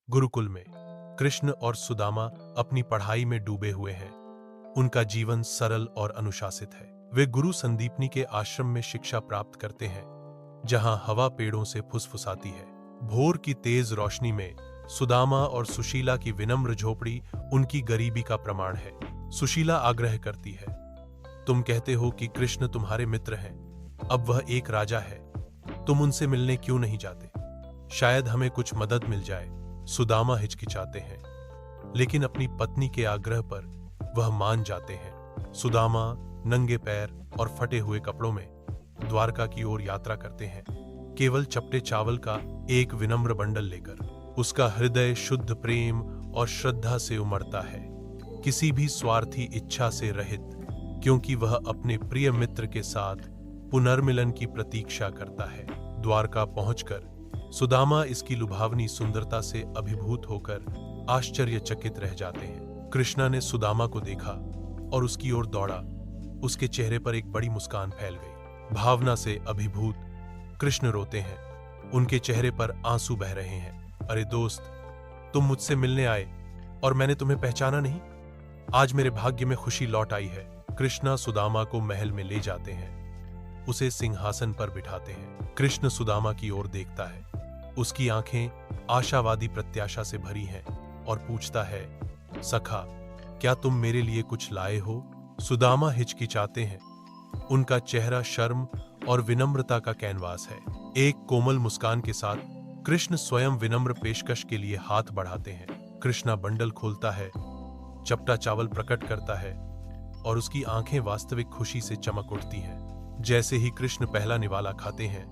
गुरुकुल में कृष्ण और सुदामा अपनी पढ़ाई में डूबे हुए हैं। उनका जीवन सरल और अनुशासित है। वे गुरु संदीपनी के आश्रम में शिक्षा प्राप्त करते हैं, जहां हवा पेड़ों से फुसफुसाती है। भोर की तेज रोशनी में सुदामा और सुशीला की विनम्र झोपड़ी उनकी गरीबी का प्रमाण है। सुशीला आग्रह करती है, तुम कहते हो कि कृष्ण तुम्हारे मित्र हैं, अब वह एक राजा है, तुम उनसे मिलने क्यों नहीं जाते? शायद हमें कुछ मदद मिल जाए। सुदामा हिचकिचाते हैं, लेकिन अपनी पत्नी के आग्रह पर वह मान जाते हैं। सुदामा नंगे पैर और फटे हुए कपड़ों में द्वारका की ओर यात्रा करते हैं, केवल चपटे चावल का एक विनम्र बंडल लेकर। उसका हृदय शुद्ध प्रेम और श्रद्धा से उमड़ता है, किसी भी स्वार्थी इच्छा से रहित, क्योंकि वह अपने प्रिय मित्र के साथ पुनर्मिलन की प्रतीक्षा करता है। द्वारका पहुंचकर सुदामा इसकी लुभावनी सुंदरता से अभिभूत होकर आश्चर्यचकित रह जाते हैं। कृष्णा ने सुदामा को देखा और उसकी ओर दौड़ा। उसके चेहरे पर एक बड़ी मुस्कान फैल गई। भावना से अभिभूत कृष्ण रोते हैं, उनके चेहरे पर आंसू बह रहे हैं। अरे दोस्त, तुम मुझसे मिलने आए और मैंने तुम्हें पहचाना नहीं? आज मेरे भाग्य में खुशी लौट आई है। कृष्णा सुदामा को महल में ले जाते हैं, उसे सिंहासन पर बिठाते हैं। कृष्ण सुदामा की ओर देखता है, उसकी आंखें आशावादी प्रत्याशा से भरी हैं और पूछता है, सखा, क्या तुम मेरे लिए कुछ लाए हो? सुदामा हिचकिचाते हैं, उनका चेहरा शर्म और विनम्रता का कैनवास है। एक कोमल मुस्कान के साथ कृष्ण स्वयं विनम्र पेशकश के लिए हाथ बढ़ाते हैं। कृष्णा बंडल खोलता है, चपटा चावल प्रकट करता है और उसकी आंखें वास्तविक खुशी से चमक उठती हैं। जैसे ही कृष्ण पहला निवाला खाते हैं,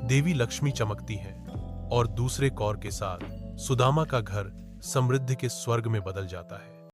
देवी लक्ष्मी चमकती हैं और दूसरे कौर के साथ सुदामा का घर समृद्धि के स्वर्ग में बदल जाता है।